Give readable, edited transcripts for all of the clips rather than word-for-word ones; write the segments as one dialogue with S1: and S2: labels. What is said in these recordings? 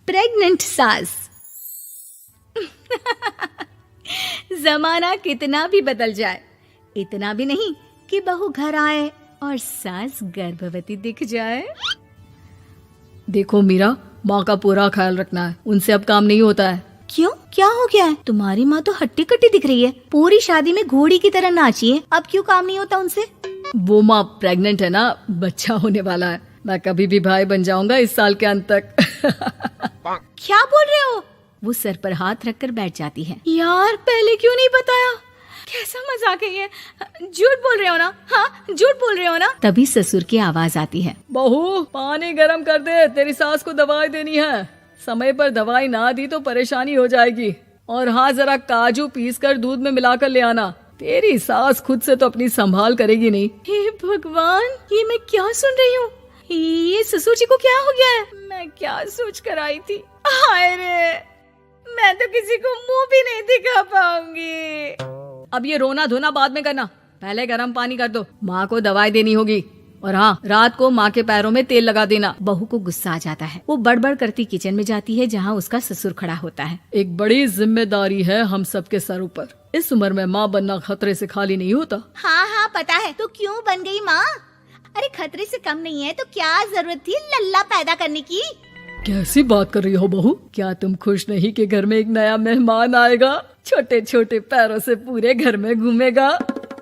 S1: Pregnant सास। जमाना कितना भी बदल जाए, इतना भी नहीं कि बहू घर आए और सास गर्भवती दिख जाए।
S2: देखो मीरा, माँ का पूरा ख्याल रखना है, उनसे अब काम नहीं होता है।
S1: क्यों, क्या हो गया है? तुम्हारी माँ तो हट्टी कट्टी दिख रही है, पूरी शादी में घोड़ी की तरह नाची है, अब क्यों काम नहीं होता उनसे?
S2: वो माँ प्रेग्नेंट है ना, बच्चा होने वाला है। मैं कभी भी भाई बन जाऊंगा इस साल के अंत तक।
S1: क्या बोल रहे हो? वो सर पर हाथ रखकर बैठ जाती है। यार पहले क्यों नहीं बताया? कैसा मजाक है ये? झूठ बोल रहे हो ना? हाँ, झूठ बोल रहे हो ना? तभी ससुर की आवाज आती है।
S2: बहू, पानी गरम कर दे, तेरी सास को दवाई देनी है। समय पर दवाई ना दी तो परेशानी हो जाएगी। और हाँ, जरा काजू पीस कर दूध में मिलाकर ले आना। तेरी सास खुद से तो अपनी संभाल करेगी नहीं।
S1: हे भगवान, ये मैं क्या सुन रही हूँ? ये ससुर जी को क्या हो गया है? मैं क्या सोच कर आई थी? हाय रे, मैं तो किसी को मुंह भी नहीं दिखा पाऊंगी।
S2: अब ये रोना धोना बाद में करना, पहले गर्म पानी कर दो, माँ को दवाई देनी होगी। और हाँ, रात को माँ के पैरों में तेल लगा देना।
S1: बहू को गुस्सा आ जाता है, वो बड़बड़ करती किचन में जाती है जहाँ उसका ससुर खड़ा होता है।
S2: एक बड़ी जिम्मेदारी है हम सबके सर ऊपर। इस उम्र में माँ बनना खतरे से खाली नहीं होता।
S1: हाँ हाँ पता है, तो क्यों बन गई माँ? अरे खतरे से कम नहीं है तो क्या जरूरत थी लल्ला पैदा करने की?
S2: कैसी बात कर रही हो बहू? क्या तुम खुश नहीं कि घर में एक नया मेहमान आएगा, छोटे छोटे पैरों से पूरे घर में घूमेगा?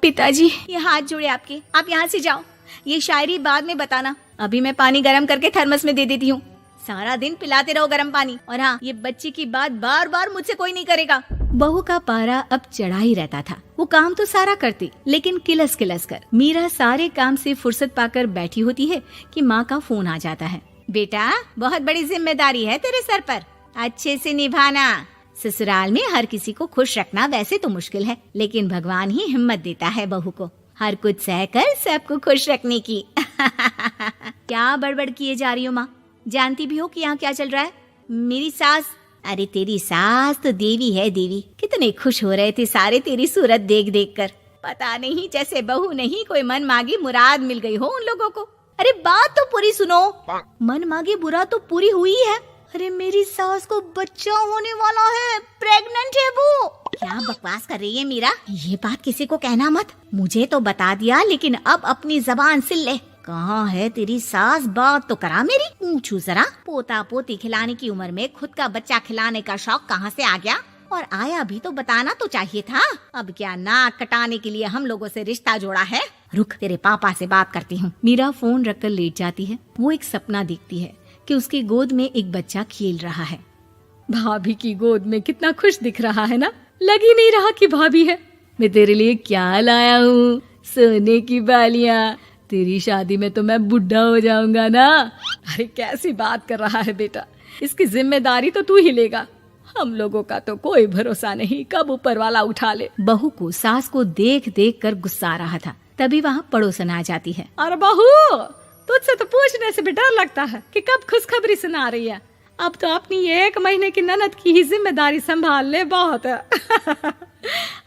S1: पिताजी, ये हाथ जोड़े आपके, आप यहाँ से जाओ। ये शायरी बाद में बताना, अभी मैं पानी गरम करके थर्मस में दे देती हूँ। सारा दिन पिलाते रहो गरम पानी। और हाँ, ये बच्ची की बात बार बार मुझसे कोई नहीं करेगा। बहू का पारा अब चढ़ा ही रहता था। वो काम तो सारा करती, लेकिन किलस किलस कर। मीरा सारे काम से फुर्सत पाकर बैठी होती है कि माँ का फोन आ जाता है। बेटा, बहुत बड़ी जिम्मेदारी है तेरे सर पर, अच्छे से निभाना। ससुराल में हर किसी को खुश रखना वैसे तो मुश्किल है, लेकिन भगवान ही हिम्मत देता है बहू को हर कुछ सहकर सबको खुश रखने की। क्या बड़बड़ किए जा रही हो माँ? जानती भी हो कि यहाँ क्या चल रहा है? मेरी सास, अरे तेरी सास तो देवी है देवी। कितने खुश हो रहे थे सारे तेरी सूरत देख देख कर। पता नहीं जैसे बहू नहीं कोई मन मांगी मुराद मिल गई हो उन लोगों को। अरे बात तो पूरी सुनो। मन मांगी बुरा तो पूरी हुई है। अरे मेरी सास को बच्चा होने वाला है, प्रेग्नेंट है वो। क्या बकवास कर रही है मीरा? ये बात किसी को कहना मत। मुझे तो बता दिया, लेकिन अब अपनी जबान सिल ले। कहाँ है तेरी सास? बात तो करा मेरी। पूछू जरा, पोता पोती खिलाने की उम्र में खुद का बच्चा खिलाने का शौक कहाँ से आ गया? और आया भी तो बताना तो चाहिए था। अब क्या नाक कटाने के लिए हम लोगों से रिश्ता जोड़ा है? रुक, तेरे पापा से बात करती हूँ। मीरा फोन रखकर लेट जाती है। वो एक सपना देखती है कि उसकी गोद में एक बच्चा खेल रहा है।
S2: भाभी की गोद में कितना खुश दिख रहा है ना, लग ही नहीं रहा कि भाभी है। मैं तेरे लिए क्या लाया हूँ, सोने की बालियाँ। तेरी शादी में तो मैं बुढ़ा हो जाऊंगा ना। अरे कैसी बात कर रहा है बेटा, इसकी जिम्मेदारी तो तू ही लेगा। हम लोगों का तो कोई भरोसा नहीं, कब ऊपर वाला उठा ले।
S1: बहू को सास को देख देख कर गुस्सा आ रहा था। तभी वहाँ पड़ोसन आ जाती है।
S2: अरे बहू, तुझसे तो पूछने से भी डर लगता है कि कब खुशखबरी सुना रही है। अब तो अपनी 1 महीने की ननद की ही जिम्मेदारी संभाल ले, बहुत है।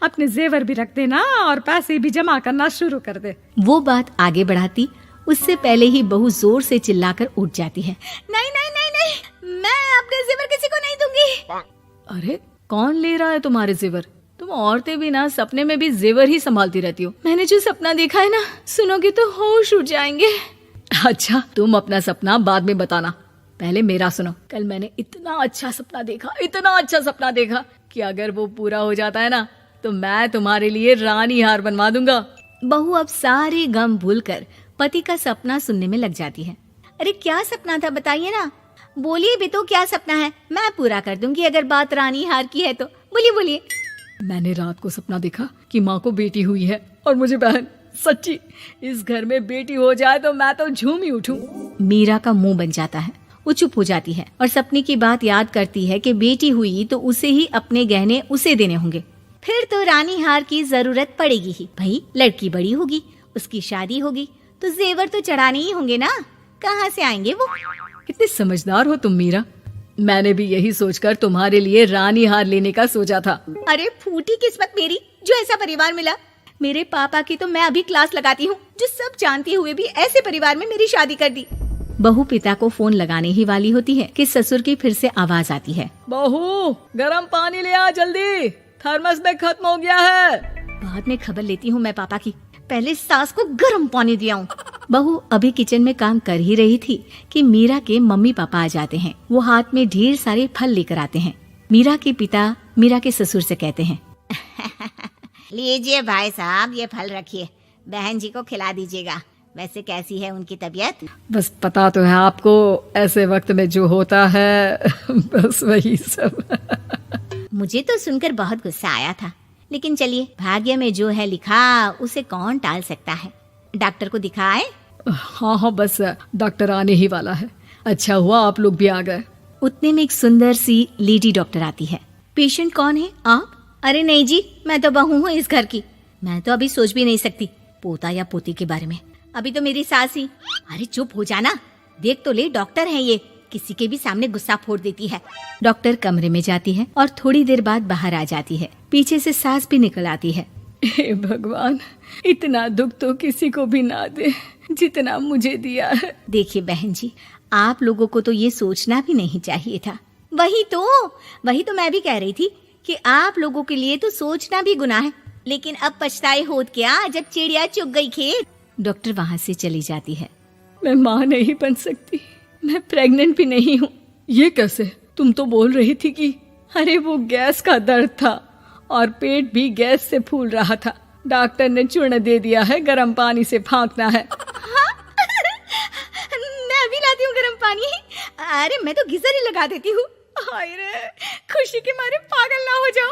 S2: अपने जेवर भी रख देना और पैसे भी जमा करना शुरू कर दे।
S1: वो बात आगे बढ़ाती उससे पहले ही बहू जोर से चिल्लाकर उठ जाती है। नहीं नहीं नहीं नहीं, मैं अपने जेवर किसी को नहीं दूंगी।
S2: अरे कौन ले रहा है तुम्हारे जेवर? तुम औरतें भी ना सपने में भी जेवर ही संभालती रहती हो।
S1: मैंने जो सपना देखा है ना, सुनोगे तो होश उड़ जाएंगे।
S2: अच्छा, तुम अपना सपना बाद में बताना, पहले मेरा सुनो। कल मैंने इतना अच्छा सपना देखा कि अगर वो पूरा हो जाता है ना तो मैं तुम्हारे लिए रानी हार बनवा दूंगा।
S1: बहू अब सारे गम भूलकर पति का सपना सुनने में लग जाती है। अरे क्या सपना था बताइए ना, बोलिए भी तो, क्या सपना है? मैं पूरा कर दूंगी अगर बात रानी हार की है तो। बोलिए बोलिए।
S2: मैंने रात को सपना देखा कि माँ को बेटी हुई है और मुझे बहन। सच्ची, इस घर में बेटी हो जाए तो मैं तो झूम ही उठूं।
S1: मीरा का मुंह बन जाता है। वो चुप हो जाती है और सपने की बात याद करती है कि बेटी हुई तो उसे ही अपने गहने उसे देने होंगे। फिर तो रानी हार की जरूरत पड़ेगी ही। भाई लड़की बड़ी होगी, उसकी शादी होगी तो जेवर तो चढ़ाने ही होंगे ना, कहाँ से आएंगे वो?
S2: कितनी समझदार हो तुम मीरा। मैंने भी यही सोचकर तुम्हारे लिए रानी हार लेने का सोचा था।
S1: अरे फूटी किस्मत मेरी जो ऐसा परिवार मिला। मेरे पापा की तो मैं अभी क्लास लगाती हूँ, जो सब जानते हुए भी ऐसे परिवार में मेरी शादी कर दी। बहू पिता को फोन लगाने ही वाली होती है कि ससुर की फिर से आवाज आती है।
S2: बहू गरम पानी ले आ जल्दी, थर्मस में खत्म हो गया है।
S1: बाद में खबर लेती हूँ मैं पापा की, पहले सास को गर्म पानी दिया हूँ। बहू अभी किचन में काम कर ही रही थी कि मीरा के मम्मी पापा आ जाते हैं। वो हाथ में ढेर सारे फल लेकर आते हैं। मीरा के पिता मीरा के ससुर से कहते हैं, लीजिए भाई साहब, ये फल रखिए, बहन जी को खिला दीजिएगा। वैसे कैसी है उनकी तबीयत?
S2: बस पता तो है आपको, ऐसे वक्त में जो होता है बस वही सब।
S1: मुझे तो सुनकर बहुत गुस्सा आया था, लेकिन चलिए, भाग्य में जो है लिखा उसे कौन टाल सकता है। डॉक्टर को दिखाए?
S2: हाँ हाँ, बस डॉक्टर आने ही वाला है। अच्छा हुआ आप लोग भी आ गए।
S1: उतने में एक सुंदर सी लेडी डॉक्टर आती है। पेशेंट कौन है आप? अरे नहीं जी, मैं तो बहू हूँ इस घर की। मैं तो अभी सोच भी नहीं सकती पोता या पोती के बारे में। अभी तो मेरी सास ही। अरे चुप हो जाना, देख तो ले, डॉक्टर है ये, किसी के भी सामने गुस्सा फोड़ देती है। डॉक्टर कमरे में जाती है और थोड़ी देर बाद बाहर आ जाती है। पीछे से सास भी निकल आती है।
S2: हे भगवान, इतना दुख तो किसी को भी ना दे जितना मुझे दिया है।
S1: देखिए बहन जी, आप लोगों को तो ये सोचना भी नहीं चाहिए था। वही तो मैं भी कह रही थी कि आप लोगों के लिए तो सोचना भी गुनाह है, लेकिन अब पछताए होत क्या जब चिड़िया चुग गई खेत। डॉक्टर वहाँ से चली जाती है।
S2: मैं माँ नहीं बन सकती, मैं प्रेग्नेंट भी नहीं हूँ। ये कैसे? तुम तो बोल रही थी कि अरे वो गैस का दर्द था और पेट भी गैस से फूल रहा था। डॉक्टर ने चूर्ण दे दिया है, गर्म पानी से फांकना है।
S1: मैं अभी लाती हूँ गर्म पानी। अरे मैं तो गीजर ही लगा देती हूँ। हाय रे, खुशी के मारे पागल ना हो जाओ।